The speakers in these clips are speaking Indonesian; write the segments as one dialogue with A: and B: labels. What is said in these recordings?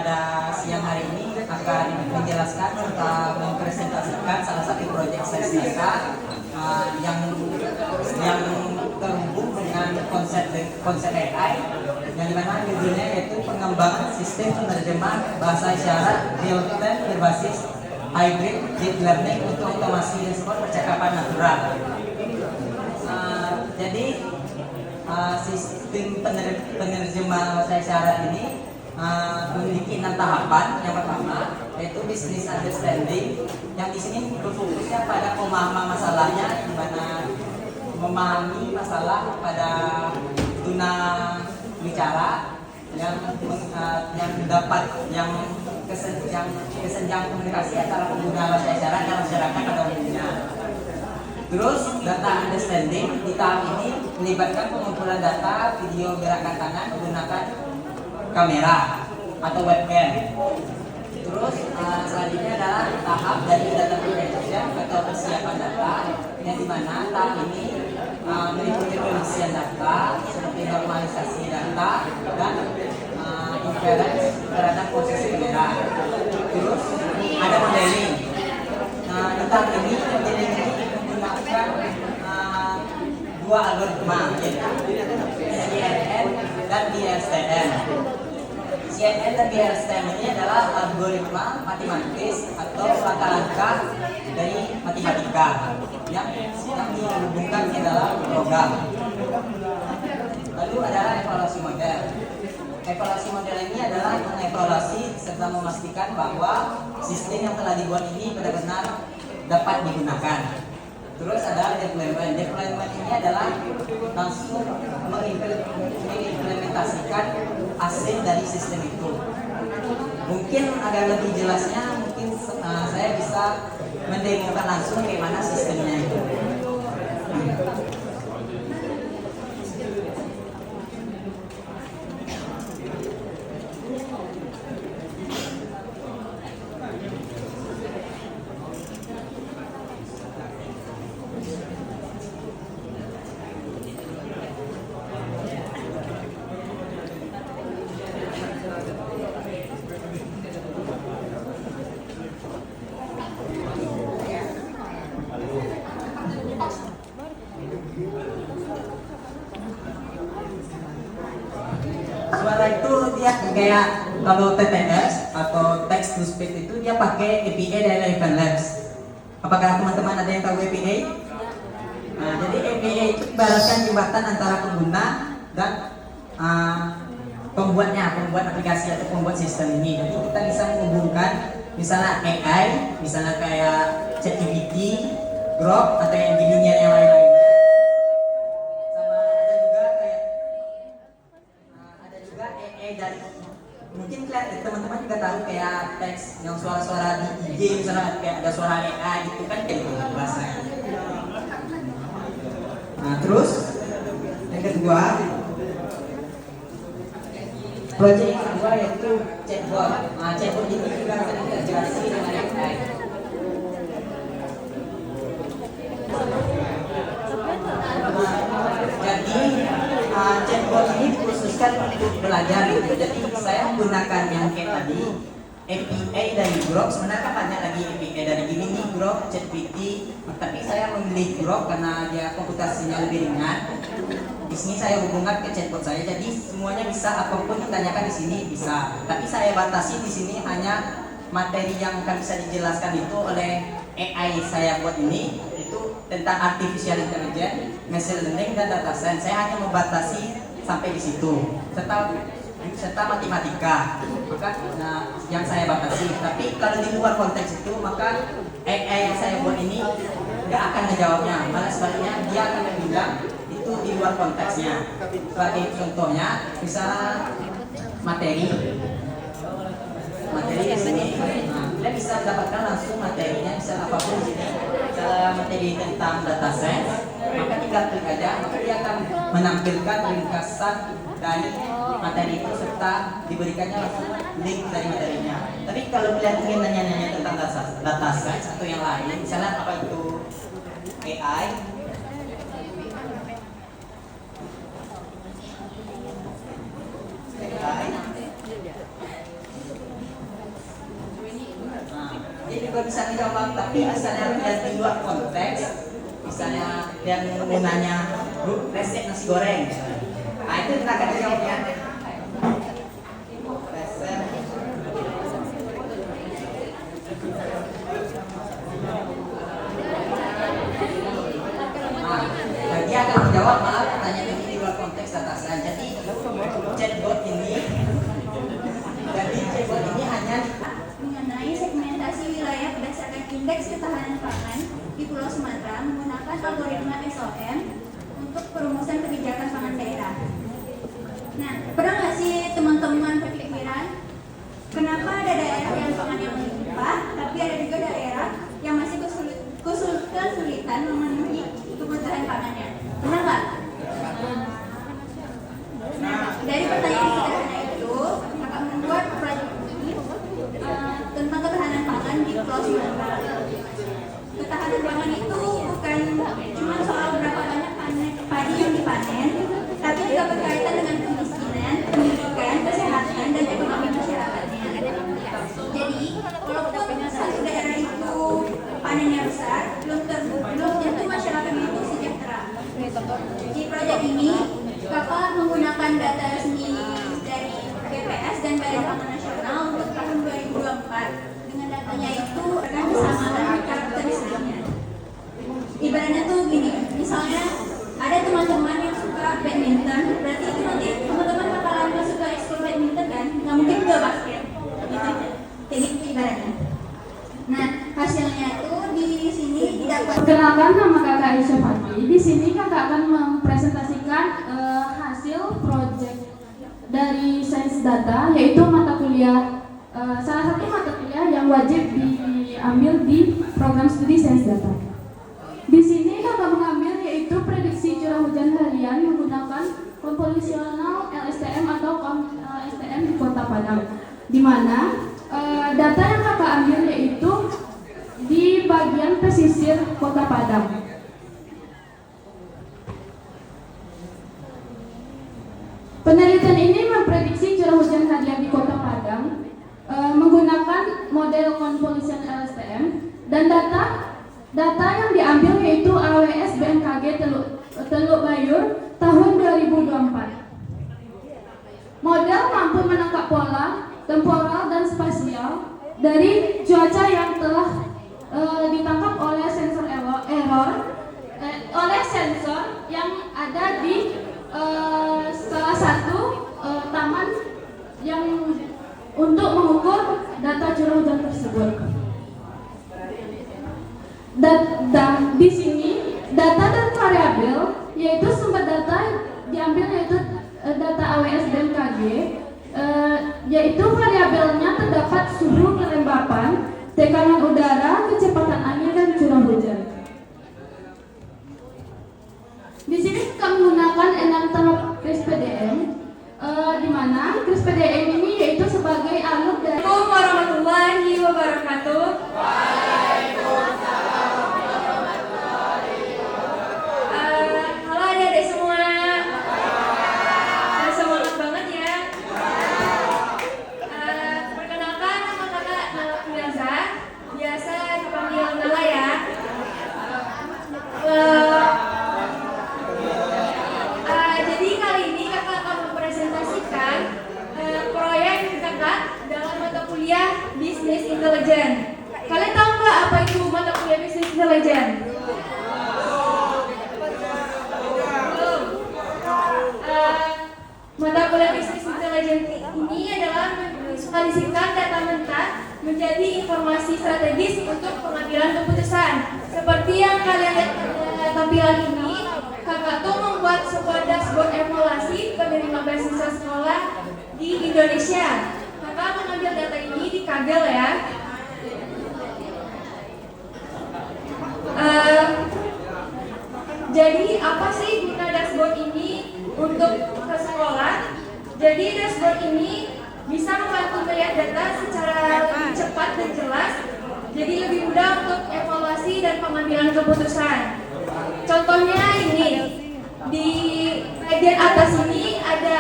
A: pada siang hari ini akan menjelaskan serta mempresentasikan salah satu proyek Science Data yang terhubung dengan konsep AI yang dimana judulnya yaitu pengembangan sistem penerjemah bahasa isyarat real time berbasis hybrid deep learning untuk otomasi respon percakapan natural. Jadi sistem penerjemah bahasa isyarat ini memiliki 6 tahapan. Yang pertama yaitu business understanding, yang di sini berfokusnya pada pemahaman masalahnya, di mana memahami masalah pada guna bicara yang kesenjang komunikasi antara pengguna bahasa isyarat dan masyarakat pada umumnya. Terus data understanding, di tahap ini melibatkan pengumpulan data video gerakan tangan menggunakan kamera atau webcam. Terus selanjutnya adalah tahap dari data preparation atau persiapan data, yang dimana tahap ini meliputi pengisian data seperti normalisasi data dan inference terhadap posisi kamera. Terus ada modeling. Di tahap ini modeling ini menggunakan dua algoritma, yaitu CNN dan BSTM. CNN dan BSTM ini adalah algoritma matematis atau langkah-langkah dari matematika yang dihubungkan ke dalam program. Lalu adalah evaluasi model. Evaluasi model ini adalah mengevaluasi serta memastikan bahwa sistem yang telah dibuat ini benar-benar dapat digunakan. Terus ada deployment. Deployment ini adalah langsung mengimplementasikan hasil dari sistem itu. Mungkin agak lebih jelasnya, mungkin saya bisa mendemokan langsung bagaimana sistemnya itu. Suara itu dia kayak kalau TTS atau text to speech itu dia pakai API dari Eleven Labs. Apakah teman-teman ada yang tahu API? Jadi API itu ibaratkan jembatan antara pengguna dan pembuat aplikasi atau pembuat sistem ini. Jadi kita bisa menghubungkan misalnya AI, misalnya kayak ChatGPT, Grok atau yang jenisnya yang lain-lain. Dari mungkin teman-teman juga tahu kayak teks yang suara-suara di IG, misalnya kayak ada suara AI itu kan kayak gitu bahasanya. Terus yang kedua, proyek yang kedua yaitu chatbot. Chatbot ini juga terintegrasi dengan AI. Jadi chatbot ini dikhususkan untuk belajar gitu. Jadi saya menggunakan yang kayak tadi API dari Grok. Sebenarnya banyak lagi API dari Gemini, Grok, ChatGPT. Tapi saya memilih Grok karena dia komputasinya lebih ringan. Di sini saya hubungkan ke chatbot saya. Jadi semuanya bisa, apapun ditanyakan di sini bisa. Tapi saya batasi di sini hanya materi yang akan bisa dijelaskan itu oleh AI saya buat ini, itu tentang artificial intelligence, machine learning dan data science. Saya hanya membatasi sampai di situ, serta matematika, maka yang saya batasi. Tapi kalau di luar konteks itu, maka AI yang saya buat ini nggak akan menjawabnya, malah sebaliknya dia akan bilang itu di luar konteksnya. Sebagai contohnya, misalnya materi di sini, kita bisa mendapatkan langsung materinya, misal apapun di sini, misalnya materi tentang data science, maka tinggal klik aja, maka dia akan menampilkan ringkasan dari materi itu serta diberikannya langsung link dari materinya. Tapi kalau kalian ingin nanya-nanya tentang data science atau yang lain, misalnya apa itu AI, bisa menjawab, tapi misalnya lihat di luar konteks, misalnya yang menggunanya resep nasi goreng, nah itu kita akan jawabnya. Dia akan menjawab, maaf pertanyaan ini di luar konteks atasan. Jadi chatbot ini hanya
B: mengenai segmentasi wilayah berdasarkan indeks ketahanan pangan di Pulau Sumatera menggunakan algoritma SOM untuk perumusan kebijakan pangan daerah. Nah, pernah nggak sih teman-teman berpikiran kenapa ada daerah yang pangannya melimpah, tapi ada juga daerah yang masih kesulitan memenuhi kebutuhan pangannya? Pernah nggak? Nah, dari pertanyaan sederhana itu, kakak membuat proyek ini tentang ketahanan pangan di Pulau Sumatera. Ketahanan pangan itu bukan cuma soal berapa banyak padi yang dipanen, tapi juga berkaitan dengan kemiskinan, pendidikan, kesehatan, dan ekonomi masyarakatnya. Jadi, walaupun satu daerah itu panennya besar, belum tentu masyarakatnya itu sejahtera. Di proyek ini, kakak menggunakan data resmi dari BPS dan Badan Pangan Nasional untuk tahun 2024. Dengan datanya itu akan kesamaan karakteristiknya. Ibaratnya tuh gini, misalnya ada teman-teman yang suka badminton, berarti itu nanti teman-teman bakalan masuk ke ekskul badminton kan? Nggak mungkin ke basket, gitu aja. Jadi ibaratnya. Nah, hasilnya tuh di sini didapat.
C: Perkenalkan, nama kakak Aisyah Fadli. Di sini kakak akan mempresentasikan hasil proyek dari sains data, yaitu mata kuliah salah satu mata kuliah yang wajib diambil di program studi sains data. Di sini kakak mengambil yaitu prediksi curah hujan harian menggunakan komposisional LSTM atau LSTM di Kota Padang, di mana data yang kakak ambil yaitu di bagian pesisir Kota Padang. Penelitian ini memprediksi curah hujan harian di Kota Padang menggunakan model convolution LSTM, dan data yang diambil yaitu AWS BMKG Teluk Bayur tahun 2024. Model mampu menangkap pola temporal dan spasial dari cuaca yang telah ditangkap oleh sensor oleh sensor yang ada di salah satu taman yang untuk mengukur data curah hujan tersebut. Di sini data dan variabel yaitu sumber data diambil yaitu data AWS BMKG, yaitu variabelnya terdapat suhu kelembapan, tekanan udara, kecepatan angin, dan curah hujan. Di sini kita menggunakan 6 tahap KRIS-PDM, di mana KRIS-PDM ini yaitu sebagai alur dari.
B: Assalamualaikum warahmatullahi wabarakatuh. Halo adik-adik semua. Semangat banget ya. Perkenalkan, nama kakak Nala Kuliaza, biasa dipanggil Nala ya. Jadi kali ini kakak akan mempresentasikan proyek kakak dalam mata kuliah Business Intelligence. Kalian tahu nggak apa itu mata kuliah Business Intelligence? Mata kuliah Business Intelligence ini adalah memvisualisasikan data mentah menjadi informasi strategis untuk pengambilan keputusan. Seperti yang kalian lihat pada tampilan ini, kakak tuh membuat sebuah dashboard evaluasi penerima beasiswa sekolah di Indonesia. Kakak mengambil data ini di Kaggle ya. Jadi apa sih guna dashboard ini untuk ke sekolah? Jadi dashboard ini bisa membantu melihat data secara lebih cepat dan jelas. Jadi lebih mudah untuk evaluasi dan pengambilan keputusan. Contohnya ini, di bagian atas ini ada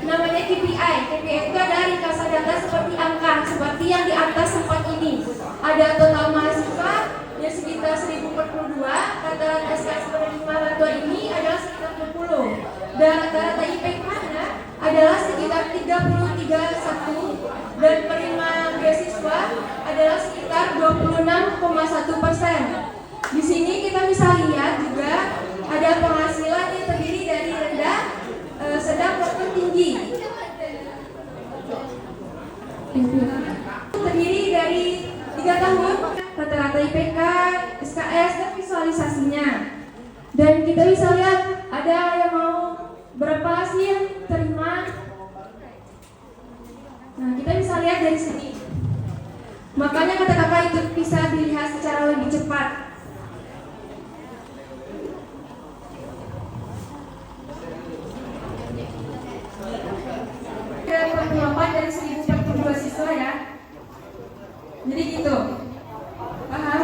B: namanya KPI. KPI itu ada ringkasan data seperti angka, seperti yang di atas 4 ini.
C: ada total mahasiswa yang sekitar 1042, rata-rata SKS penerima bantuan ini adalah sekitar 20, dan rata-rata IPK-nya adalah sekitar 33,1, dan penerimaan beasiswa adalah sekitar 26,1%. Di sini kita bisa lihat juga ada penghasilan yang terdiri dari rendah, sedang maupun tinggi. Terdiri dari 3 tahun, rata-rata IPK, SKS, dan visualisasinya. Dan kita bisa lihat ada yang mau berapa sih yang terima. Nah, kita bisa lihat dari sini. Makanya kata-kata itu bisa dilihat secara lebih cepat. Ada penerapan dari 1042 siswa ya. Jadi gitu. Paham?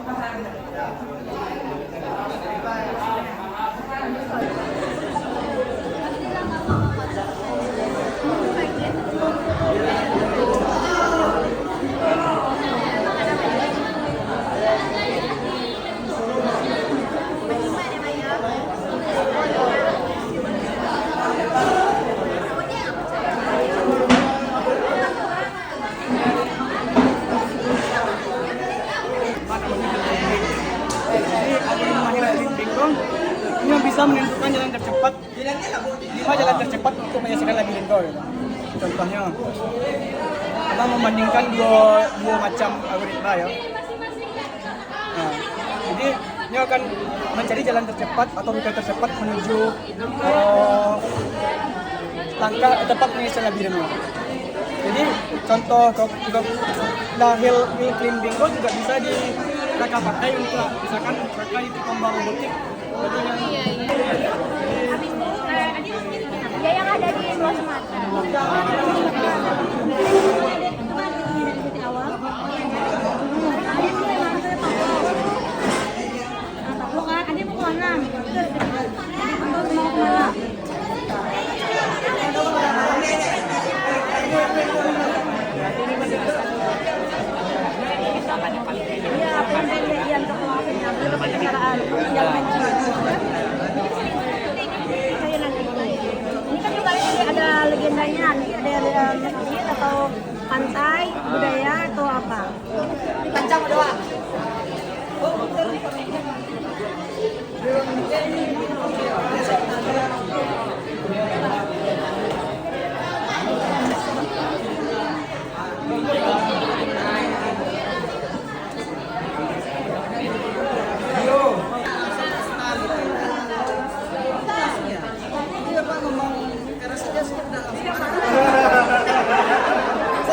C: Paham.
D: Ini yang bisa menentukan jalan tercepat, 5 jalan tercepat untuk menyelesaikan labirinto. Contohnya, kita membandingkan dua macam algoritma ya. Nah, jadi ini akan mencari jalan tercepat atau rute tercepat menuju tempat menyelesaikan labirinto. Jadi contoh hill climbing juga bisa mereka pakai untuk misalkan mereka itu membangun butik.
B: Ya yang ada di Luar Sumatera. Ini kan juga ada legendanya, ada masjid atau pantai, budaya atau apa? Pancang doang.